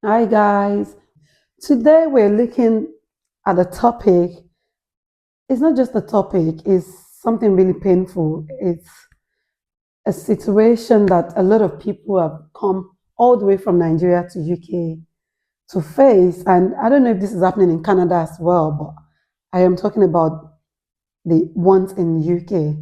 Hi guys. Today we're looking at a topic. It's not just a topic, it's something really painful. It's a situation that a lot of people have come all the way from Nigeria to UK to face. And I don't know if this is happening in Canada as well, but I am talking about the ones in UK.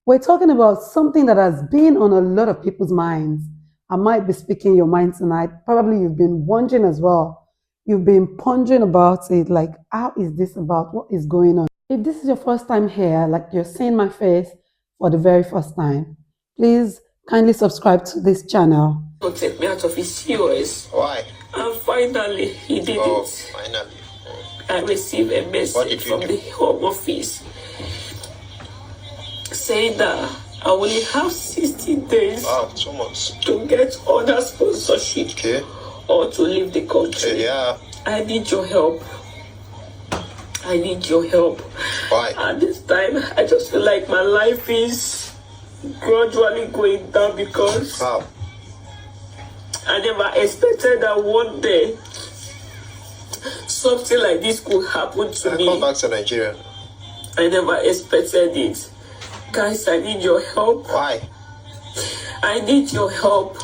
We're talking about something that has been on a lot of people's minds. I might be speaking your mind tonight. Probably you've been wondering as well. You've been pondering about it, like, how is this about? What is going on? If this is your first time here, like you're seeing my face for the very first time, please kindly subscribe to this channel. To take me out of his COS. Why? And finally, he did it. Finally. I received a message from the Home Office saying that I only have 60 days Wow, 2 months. to get other sponsorship Okay. or to leave the country. Yeah. I need your help. I need your help. Why? At this time, I just feel like my life is gradually going down because How? I never expected that one day something like this could happen to I me. come back to Nigeria. I never expected it. Guys, I need your help. Why? I need your help.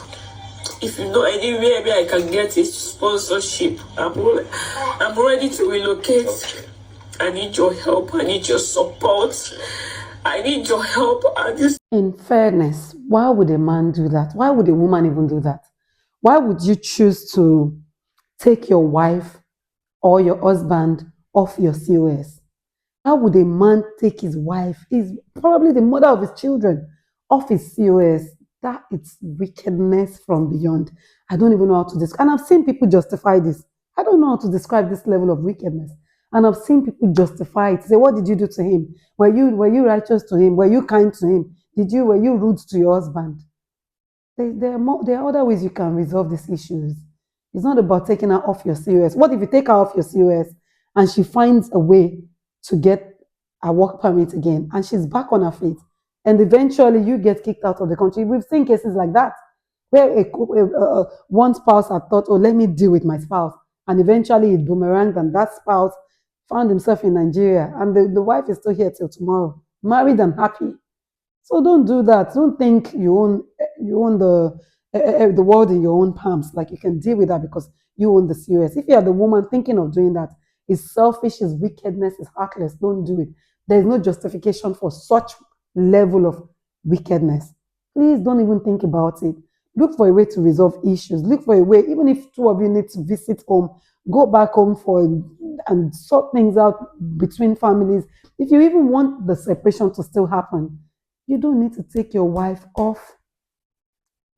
If you know anywhere where I can get a sponsorship, I'm ready to relocate. Okay. I need your help. I need your support. I need your help at this. In fairness, why would a man do that? Why would a woman even do that? Why would you choose to take your wife or your husband off your COS? How would a man take his wife, is probably the mother of his children, off his COS? That is wickedness from beyond. I don't even know how to describe. And I've seen people justify this. I don't know how to describe this level of wickedness. And I've seen people justify it. Say, what did you do to him? Were you righteous to him? Were you kind to him? Were you rude to your husband? There are other ways you can resolve these issues. It's not about taking her off your COS. What if you take her off your COS and she finds a way to get a work permit again and she's back on her feet and eventually you get kicked out of the country? We've seen cases like that where one spouse had thought, oh, let me deal with my spouse, and eventually it boomeranged and that spouse found himself in Nigeria and the wife is still here till tomorrow, married and happy. So don't do that. Don't think you own the world in your own palms. Like you can deal with that because you own the COS. If you are the woman thinking of doing that, it's selfish, it's wickedness, it's heartless. Don't do it. There is no justification for such level of wickedness. Please don't even think about it. Look for a way to resolve issues. Look for a way, even if two of you need to visit home, go back home for and sort things out between families. If you even want the separation to still happen, you don't need to take your wife off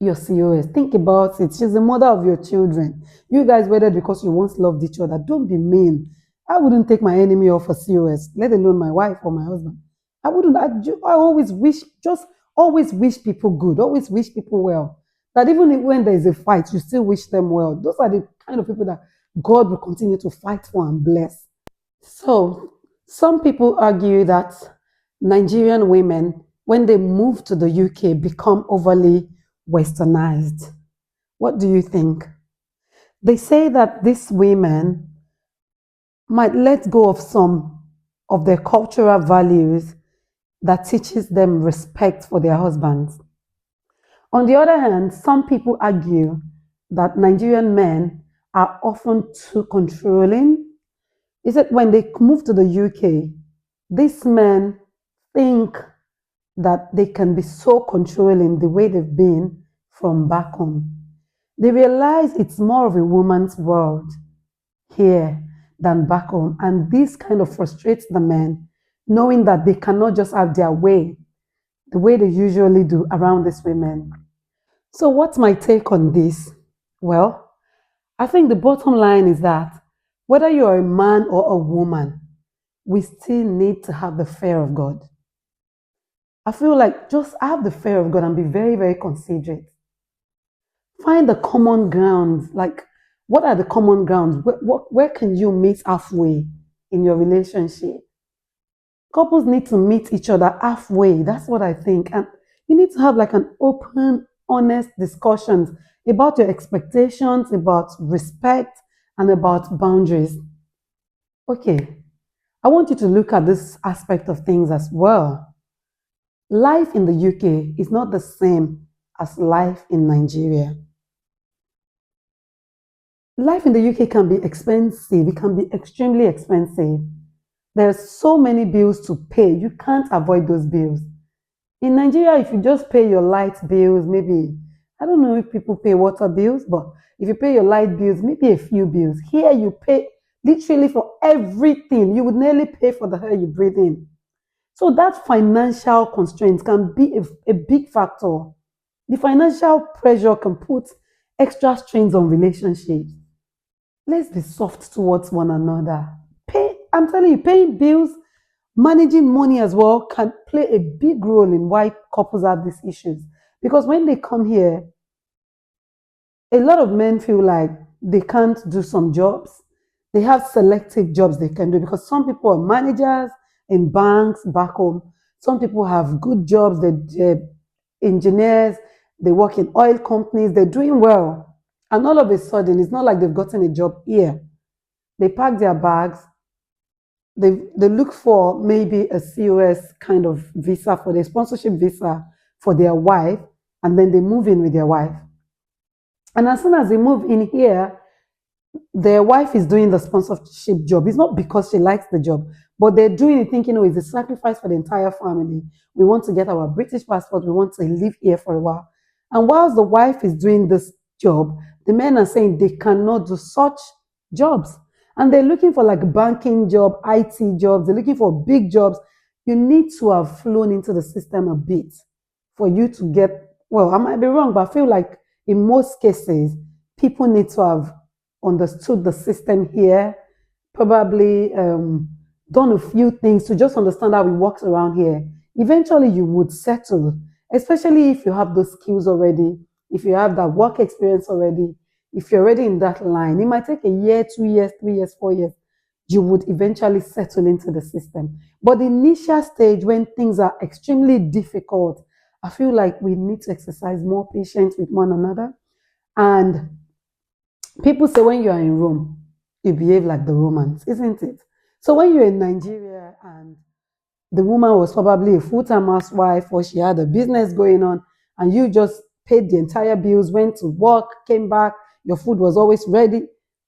your COS. Think about it. She's the mother of your children. You guys wedded because you once loved each other. Don't be mean. I wouldn't take my enemy off a COS, let alone my wife or my husband. I wouldn't. I always wish people good. Always wish people well. That even when there is a fight, you still wish them well. Those are the kind of people that God will continue to fight for and bless. So, some people argue that Nigerian women, when they move to the UK, become overly westernized. What do you think? They say that these women might let go of some of their cultural values that teaches them respect for their husbands. On the other hand, some people argue that Nigerian men are often too controlling. Is it when they move to the UK, these men think that they can be so controlling the way they've been from back home. They realize it's more of a woman's world here than back home. And this kind of frustrates the men, knowing that they cannot just have their way, the way they usually do around these women. So, what's my take on this? Well, I think the bottom line is that whether you're a man or a woman, we still need to have the fear of God. I feel like just have the fear of God and be very, very considerate. Find the common grounds. Like, what are the common grounds? Where can you meet halfway in your relationship? Couples need to meet each other halfway. That's what I think. And you need to have like an open honest discussions about your expectations, about respect, and about boundaries. Okay, I want you to look at this aspect of things as well. Life in the UK is not the same as life in Nigeria. Life in the UK can be expensive, it can be extremely expensive. There's so many bills to pay, you can't avoid those bills. In Nigeria, if you just pay your light bills, maybe, I don't know if people pay water bills, but if you pay your light bills, maybe a few bills. Here, you pay literally for everything. You would nearly pay for the air you breathe in. So that financial constraint can be a big factor. The financial pressure can put extra strains on relationships. Let's be soft towards one another. I'm telling you, paying bills, managing money as well can play a big role in why couples have these issues. Because when they come here, a lot of men feel like they can't do some jobs. They have selective jobs they can do because some people are managers in banks back home. Some people have good jobs, they're engineers, they work in oil companies, they're doing well. And all of a sudden, it's not like they've gotten a job here. They pack their bags, they look for maybe a COS kind of visa for their sponsorship visa for their wife, and then they move in with their wife. And as soon as they move in here, their wife is doing the sponsorship job. It's not because she likes the job, but they're doing it thinking, oh, it's a sacrifice for the entire family. We want to get our British passport. We want to live here for a while. And whilst the wife is doing this job, the men are saying they cannot do such jobs. And they're looking for like banking job, IT jobs. They're looking for big jobs. You need to have flown into the system a bit for you to get, well, I might be wrong, but I feel like in most cases, people need to have understood the system here, probably done a few things to just understand how it works around here. Eventually, you would settle, especially if you have those skills already, if you have that work experience already, if you're already in that line. It might take a year, 2 years, 3 years, 4 years. You would eventually settle into the system. But the initial stage, when things are extremely difficult, I feel like we need to exercise more patience with one another. And people say when you are in Rome, you behave like the Romans, isn't it? So when you're in Nigeria and the woman was probably a full-time housewife or she had a business going on and you just paid the entire bills, went to work, came back, your food was always ready.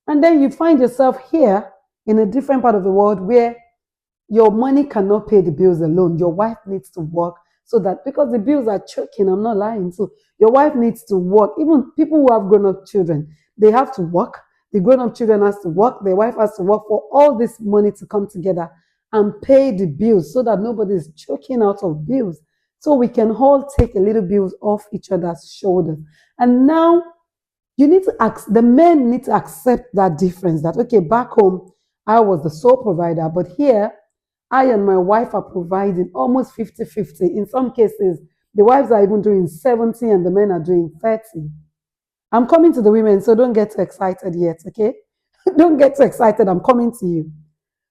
And then you find yourself here in a different part of the world where your money cannot pay the bills alone. Your wife needs to work so that, because the bills are choking, I'm not lying. So your wife needs to work. Even people who have grown-up children, they have to work. The grown-up children has to work. Their wife has to work for all this money to come together and pay the bills so that nobody is choking out of bills. So we can all take a little bills off each other's shoulders. And now you need to the men need to accept that difference that, okay, back home, I was the sole provider, but here, I and my wife are providing almost 50-50. In some cases, the wives are even doing 70 and the men are doing 30. I'm coming to the women, so don't get too excited yet, okay? Don't get too excited, I'm coming to you.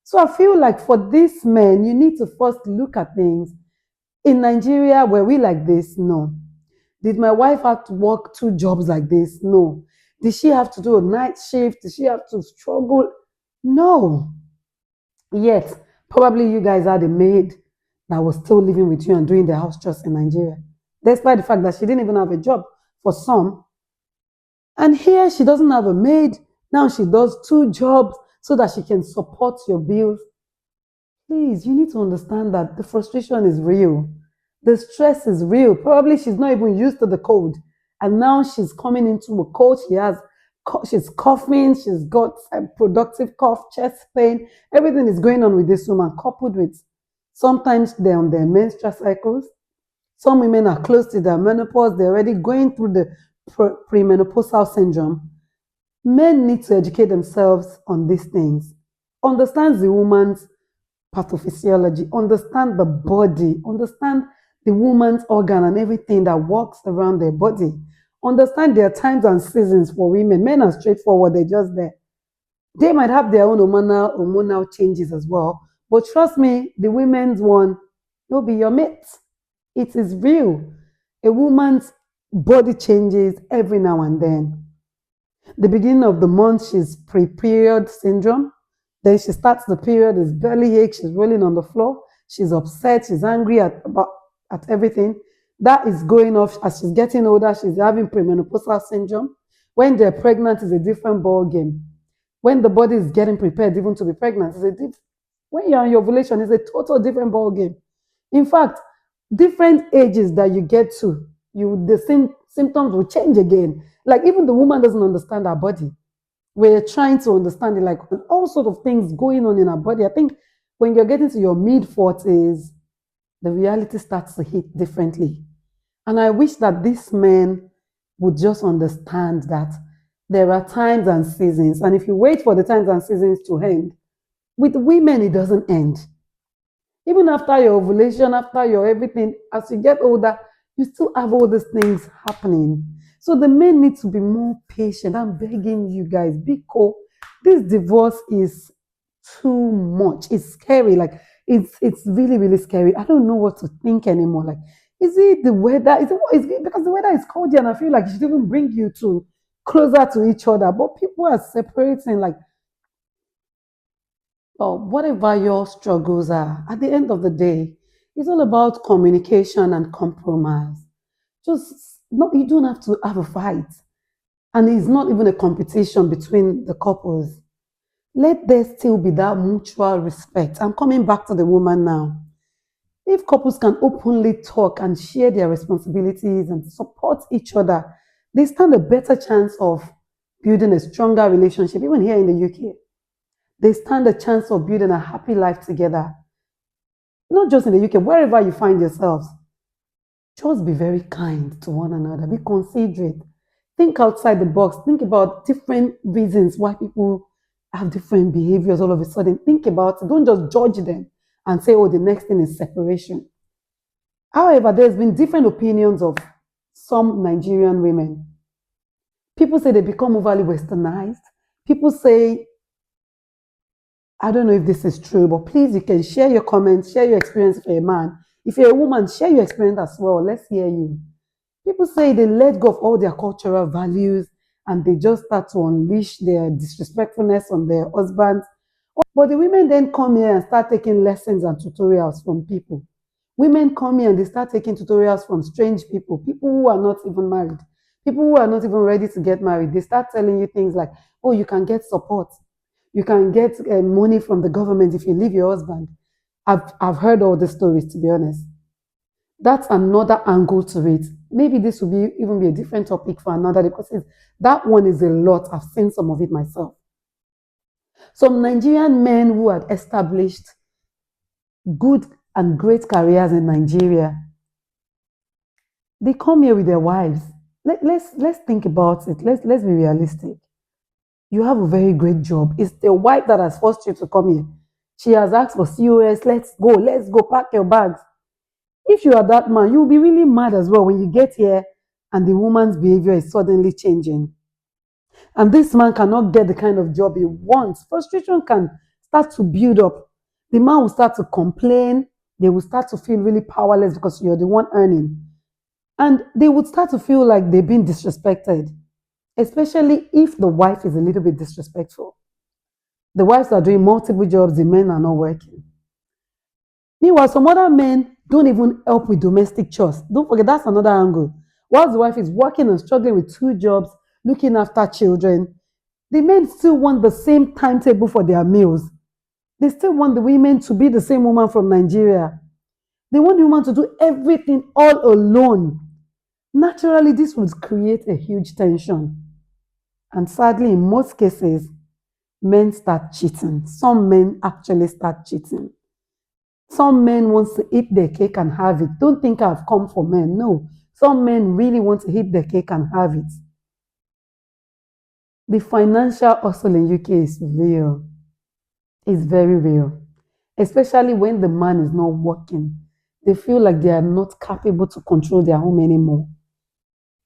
So I feel like for these men, you need to first look at things. In Nigeria, were we like this? No. Did my wife have to work 2 jobs like this? No. Did she have to do a night shift? Did she have to struggle? No. Yet, probably you guys had a maid that was still living with you and doing the house chores in Nigeria, despite the fact that she didn't even have a job for some. And here she doesn't have a maid. Now she does 2 jobs so that she can support your bills. Please, you need to understand that the frustration is real. The stress is real. Probably she's not even used to the cold. And now she's coming into a cold. She's coughing. She's got a productive cough, chest pain. Everything is going on with this woman, coupled with sometimes they're on their menstrual cycles. Some women are close to their menopause. They're already going through the premenopausal syndrome. Men need to educate themselves on these things. Understand the woman's pathophysiology, understand the body, understand the woman's organ and everything that works around their body. Understand their times and seasons for women. Men are straightforward, they're just there. They might have their own hormonal changes as well. But trust me, the women's one will be your mate. It is real. A woman's body changes every now and then. The beginning of the month, she's pre-period syndrome. Then she starts the period, is belly ache, she's rolling on the floor, she's upset, she's angry at everything. That is going off as she's getting older, she's having premenopausal syndrome. When they're pregnant, it's a different ball game. When the body is getting prepared even to be pregnant, when you're on your ovulation, it's a total different ball game. In fact, different ages that you get to, the same symptoms will change again. Like even the woman doesn't understand her body. We're trying to understand it, like all sorts of things going on in our body. I think when you're getting to your mid-40s, the reality starts to hit differently. And I wish that these men would just understand that there are times and seasons. And if you wait for the times and seasons to end, with women, it doesn't end. Even after your ovulation, after your everything, as you get older, you still have all these things happening. So the men need to be more patient. I'm begging you guys, because this divorce is too much. It's scary. Like it's really, really scary. I don't know what to think anymore. Like, is it the weather? Is it because the weather is cold here and I feel like it should even bring you to closer to each other. But people are separating, like, well, whatever your struggles are, at the end of the day, it's all about communication and compromise. Just no, you don't have to have a fight. And it's not even a competition between the couples. Let there still be that mutual respect. I'm coming back to the woman now. If couples can openly talk and share their responsibilities and support each other, they stand a better chance of building a stronger relationship, even here in the UK. They stand a chance of building a happy life together. Not just in the UK, wherever you find yourselves. Just be very kind to one another. Be considerate. Think outside the box. Think about different reasons why people have different behaviors all of a sudden. Think about it. Don't just judge them and say, oh, the next thing is separation. However, there's been different opinions of some Nigerian women. People say they become overly westernized. People say, I don't know if this is true, but please, you can share your comments, share your experience if you're a man. If you're a woman, share your experience as well. Let's hear you. People say they let go of all their cultural values and they just start to unleash their disrespectfulness on their husbands. But the women then come here and start taking lessons and tutorials from people. Women come here and they start taking tutorials from strange people who are not even married, people who are not even ready to get married. They start telling you things like, oh, you can get support. You can get money from the government if you leave your husband. I've heard all the stories, to be honest. That's another angle to it. Maybe this will even be a different topic for another day, because that one is a lot. I've seen some of it myself. Some Nigerian men who had established good and great careers in Nigeria, they come here with their wives. Let's think about it. Let's be realistic. You have a very great job. It's the wife that has forced you to come here. She has asked for COS. Let's go, pack your bags. If you are that man, you'll be really mad as well when you get here and the woman's behavior is suddenly changing. And this man cannot get the kind of job he wants. Frustration can start to build up. The man will start to complain. They will start to feel really powerless because you're the one earning. And they would start to feel like they've been disrespected, especially if the wife is a little bit disrespectful. The wives are doing multiple jobs, the men are not working. Meanwhile, some other men don't even help with domestic chores. Don't forget, that's another angle. Whilst the wife is working and struggling with 2 jobs, looking after children, the men still want the same timetable for their meals. They still want the women to be the same woman from Nigeria. They want the woman to do everything all alone. Naturally, this would create a huge tension. And sadly, in most cases, men start cheating. Some men actually start cheating. Some men want to eat their cake and have it. Don't think I've come for men. No. Some men really want to eat their cake and have it. The financial hustle in UK is real. It's very real. Especially when the man is not working. They feel like they are not capable to control their home anymore.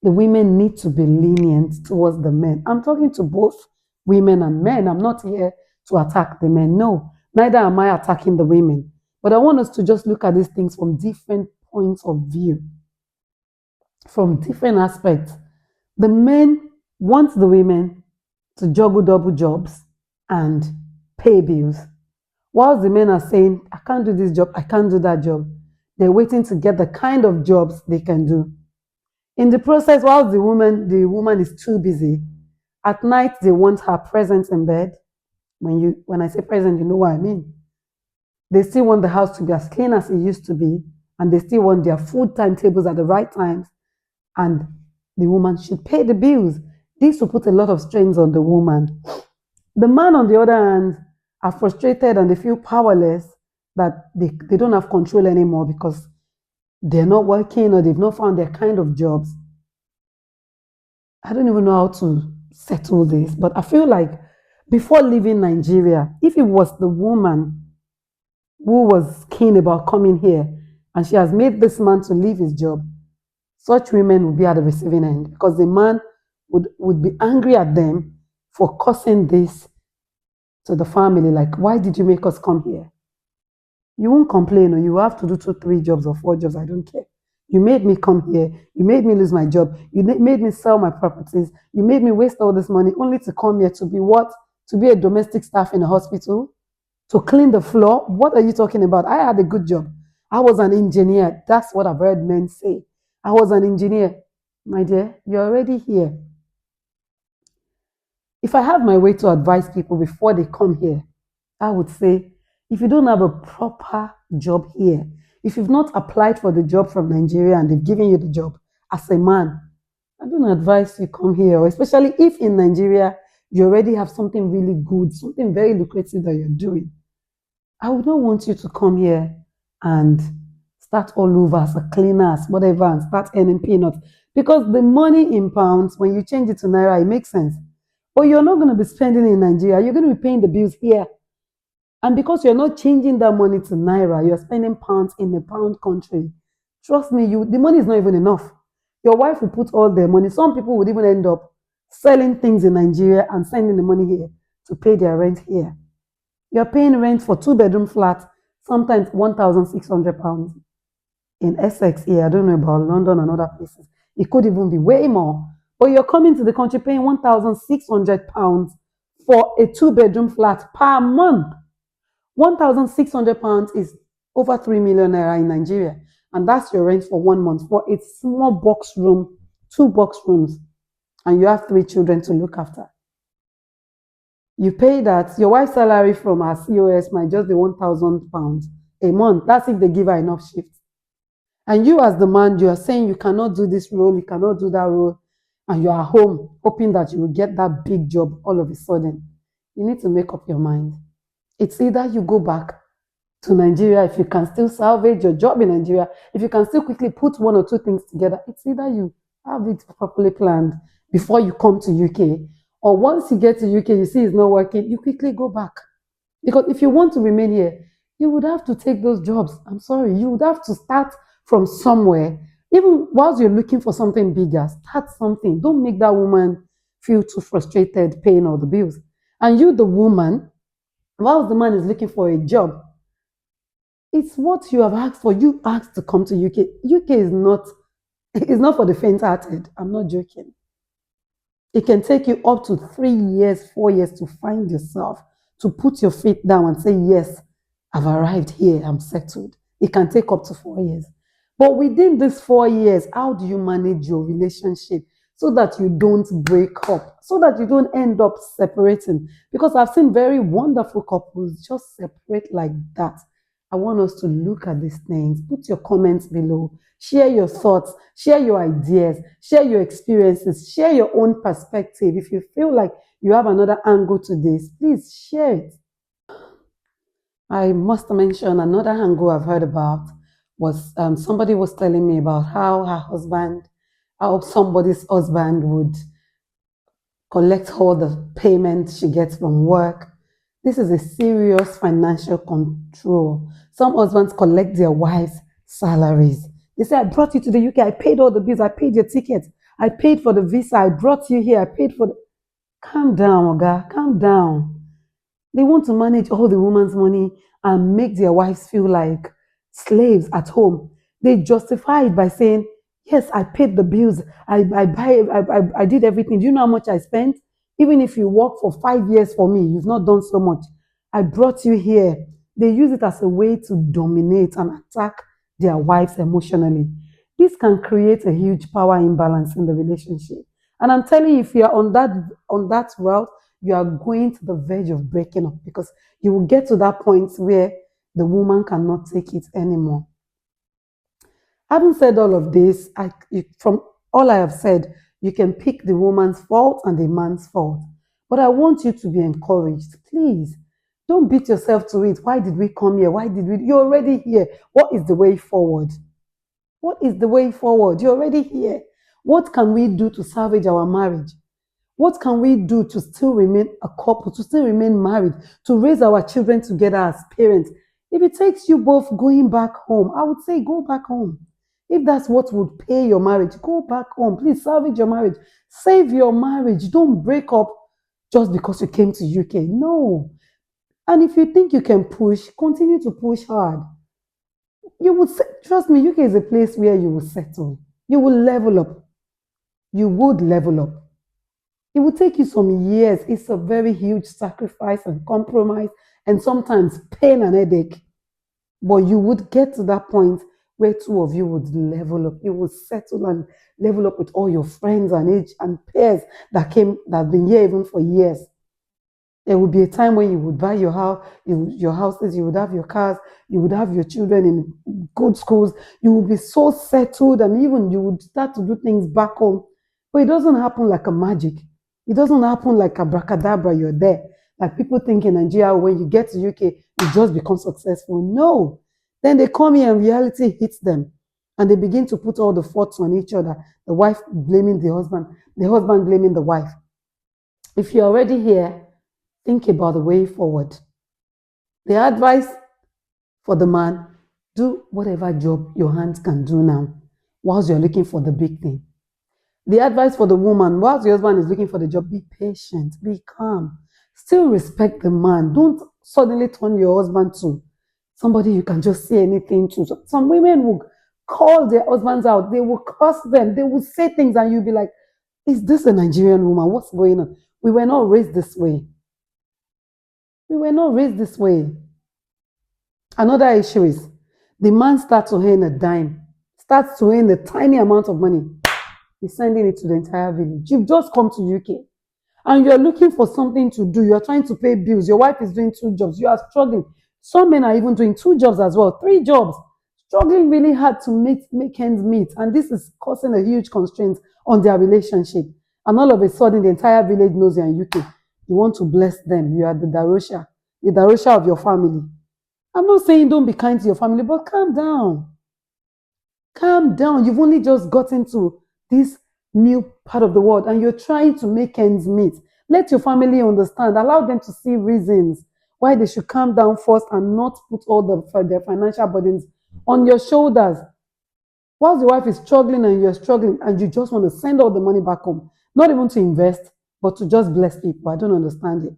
The women need to be lenient towards the men. I'm talking to both women and men. I'm not here to attack the men. No, neither am I attacking the women. But I want us to just look at these things from different points of view. from different aspects. The men want the women to juggle double jobs and pay bills. Whilst the men are saying, I can't do this job, I can't do that job, they're waiting to get the kind of jobs they can do. In the process, while the woman is too busy, at night they want her presence in bed. When I say present, you know what I mean. They still want the house to be as clean as it used to be, and they still want their food timetables at the right times, and the woman should pay the bills. This will put a lot of strains on the woman. The man, on the other hand, are frustrated and they feel powerless, that they don't have control anymore because they're not working or they've not found their kind of jobs. I don't even know how to settle this, but I feel like before leaving Nigeria, if it was the woman who was keen about coming here and she has made this man to leave his job, such women would be at the receiving end because the man would be angry at them for causing this to the family. Like, why did you make us come here? You won't complain, or you have to do 2, 3 jobs or 4 jobs. I don't care. You made me come here. You made me lose my job. You made me sell my properties. You made me waste all this money only to come here to be what? To be a domestic staff in a hospital? To clean the floor? What are you talking about? I had a good job. I was an engineer. That's what I've heard men say. I was an engineer. My dear, you're already here. If I have my way to advise people before they come here, I would say, if you don't have a proper job here, if you've not applied for the job from Nigeria and they've given you the job as a man, I don't advise you come here, especially if in Nigeria you already have something really good, something very lucrative that you're doing. I would not want you to come here and start all over as a cleaner, as whatever, and start earning peanuts. Because the money in pounds, when you change it to Naira, it makes sense. But you're not going to be spending in Nigeria. You're going to be paying the bills here. And because you're not changing that money to Naira, you're spending pounds in a pound country. Trust me, the money is not even enough. Your wife will put all their money. Some people would even end up selling things in Nigeria and sending the money here to pay their rent here. You're paying rent for 2-bedroom flats, sometimes £1,600. In Essex here, I don't know about London and other places. It could even be way more. But you're coming to the country paying £1,600 for a 2-bedroom flat per month. £1,600 is over 3 million naira in Nigeria. And that's your rent for 1 month for a small box room, 2 box rooms. And you have 3 children to look after. You pay that. Your wife's salary from her COS might just be £1,000 a month. That's if they give her enough shifts. And you as the man, you are saying you cannot do this role, you cannot do that role. And you are home hoping that you will get that big job all of a sudden. You need to make up your mind. It's either you go back to Nigeria if you can still salvage your job in Nigeria, if you can still quickly put 1 or 2 things together. It's either you have it properly planned before you come to UK, or once you get to UK, you see it's not working, you quickly go back. Because if you want to remain here, you would have to take those jobs. I'm sorry, you would have to start from somewhere. Even whilst you're looking for something bigger, start something. Don't make that woman feel too frustrated paying all the bills. And you, the woman, whilst the man is looking for a job, it's what you have asked for. You asked to come to UK. UK is not for the faint-hearted. I'm not joking. It can take you up to 3 years, 4 years to find yourself, to put your feet down and say, yes, I've arrived here, I'm settled. It can take up to 4 years. But within these 4 years, how do you manage your relationship so that you don't break up, so that you don't end up separating? Because I've seen very wonderful couples just separate like that. I want us to look at these things. Put your comments below. Share your thoughts. Share your ideas. Share your experiences. Share your own perspective. If you feel like you have another angle to this, please share it. I must mention another angle I've heard about was somebody was telling me about how somebody's husband would collect all the payments she gets from work. This is a serious financial control. Some husbands collect their wives' salaries. They say, I brought you to the UK, I paid all the bills, I paid your ticket, I paid for the visa, I brought you here, I paid for the... Calm down, Oga, calm down. They want to manage all the woman's money and make their wives feel like slaves at home. They justify it by saying, Yes, I paid the bills. I did everything. Do you know how much I spent? Even if you work for 5 years for me, you've not done so much. I brought you here. They use it as a way to dominate and attack their wives emotionally. This can create a huge power imbalance in the relationship. And I'm telling you, if you are on that route, you are going to the verge of breaking up because you will get to that point where the woman cannot take it anymore. Having said all of this, from all I have said, you can pick the woman's fault and the man's fault. But I want you to be encouraged. Please, don't beat yourself to it. Why did we come here? Why did we? You're already here. What is the way forward? What is the way forward? You're already here. What can we do to salvage our marriage? What can we do to still remain a couple, to still remain married, to raise our children together as parents? If it takes you both going back home, I would say go back home. If that's what would pay your marriage, go back home. Please salvage your marriage. Save your marriage. Don't break up just because you came to UK. No. And if you think you can push, continue to push hard. You would trust me, UK is a place where you will settle. You will level up. You would level up. It will take you some years. It's a very huge sacrifice and compromise and sometimes pain and headache. But you would get to that point where two of you would level up. You would settle and level up with all your friends and age and peers that have been here even for years. There would be a time when you would buy your house, your houses, you would have your cars, you would have your children in good schools. You would be so settled, and even you would start to do things back home. But it doesn't happen like a magic. It doesn't happen like abracadabra, you're there. Like people think in Nigeria, when you get to UK, you just become successful. No. Then they come here and reality hits them. And they begin to put all the faults on each other. The wife blaming the husband blaming the wife. If you're already here, think about the way forward. The advice for the man, do whatever job your hands can do now whilst you're looking for the big thing. The advice for the woman, whilst your husband is looking for the job, be patient, be calm. Still respect the man. Don't suddenly turn your husband to somebody you can just say anything to. Some women will call their husbands out. They will curse them. They will say things and you'll be like, is this a Nigerian woman? What's going on? We were not raised this way. We were not raised this way. Another issue is the man starts to earn a dime, starts to earn a tiny amount of money. He's sending it to the entire village. You've just come to UK and you're looking for something to do. You're trying to pay bills. Your wife is doing 2 jobs. You are struggling. Some men are even doing 2 jobs as well, 3 jobs, struggling really hard to make ends meet. And this is causing a huge constraint on their relationship. And all of a sudden, the entire village knows you're in UK. You want to bless them. You are the Darosha of your family. I'm not saying don't be kind to your family, but calm down. Calm down. You've only just gotten to this new part of the world and you're trying to make ends meet. Let your family understand. Allow them to see reasons why they should calm down first and not put all their financial burdens on your shoulders. Whilst your wife is struggling and you're struggling and you just want to send all the money back home, not even to invest, but to just bless people. I don't understand it.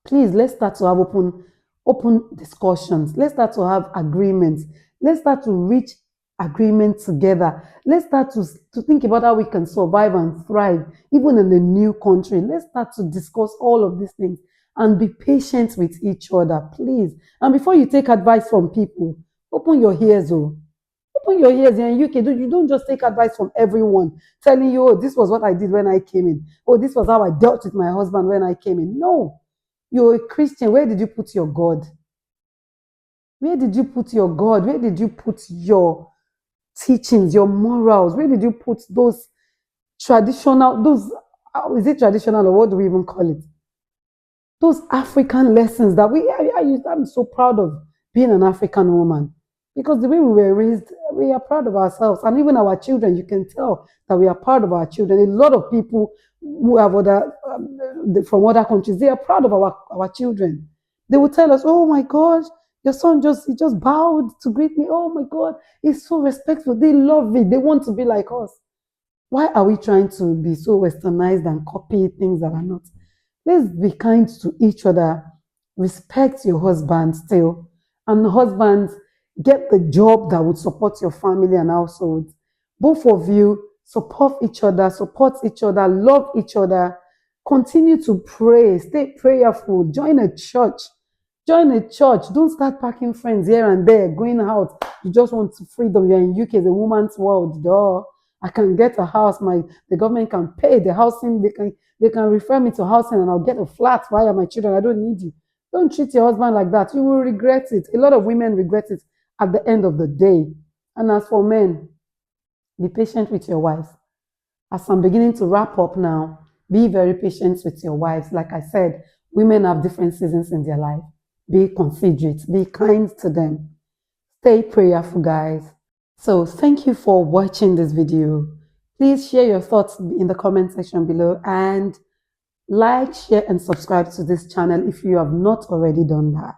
Please, let's start to have open discussions. Let's start to have agreements. Let's start to reach agreement together. Let's start to think about how we can survive and thrive, even in a new country. Let's start to discuss all of these things and be patient with each other, please. And before you take advice from people, open your ears. Open your ears. In UK, you don't just take advice from everyone telling you, oh, this was what I did when I came in. Oh, this was how I dealt with my husband when I came in. No. You're a Christian. Where did you put your God? Where did you put your God? Where did you put your teachings, your morals? Where did you put those traditional, is it traditional or what do we even call it? Those African lessons that I'm so proud of being an African woman. Because the way we were raised, we are proud of ourselves. And even our children, you can tell that we are proud of our children. A lot of people who have from other countries, they are proud of our children. They will tell us, oh my gosh, your son he just bowed to greet me. Oh my God, he's so respectful. They love it. They want to be like us. Why are we trying to be so westernized and copy things that are not? Let's be kind to each other. Respect your husband still. And husbands, Get the job that would support your family and household. Both of you support each other, love each other. Continue to pray, stay prayerful, join a church. Join a church. Don't start packing friends here and there, going out. You just want freedom. You're in UK, the woman's world. Duh. I can get a house. The government can pay the housing. They can refer me to housing and I'll get a flat via my children. I don't need you. Don't treat your husband like that. You will regret it. A lot of women regret it at the end of the day. And as for men, be patient with your wives. As I'm beginning to wrap up now, be very patient with your wives. Like I said, women have different seasons in their life. Be considerate. Be kind to them. Stay prayerful, guys. So thank you for watching this video. Please share your thoughts in the comment section below and like, share, and subscribe to this channel if you have not already done that.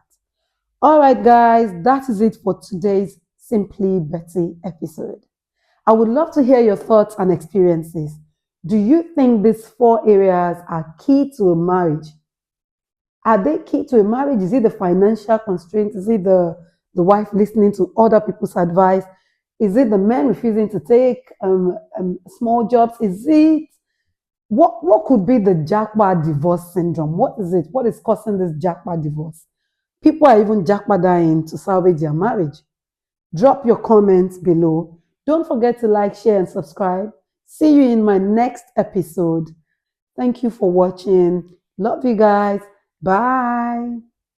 All right, guys, that is it for today's Simply Betty episode. I would love to hear your thoughts and experiences. Do you think these 4 areas are key to a marriage? Are they key to a marriage? Is it the financial constraint? Is it the wife listening to other people's advice? Is it the men refusing to take small jobs? Is it what could be the jackpot divorce syndrome? What is it? What is causing this jackpot divorce? People are even jackpot dying to salvage their marriage. Drop your comments below. Don't forget to like, share, and subscribe. See you in my next episode. Thank you for watching. Love you guys. Bye.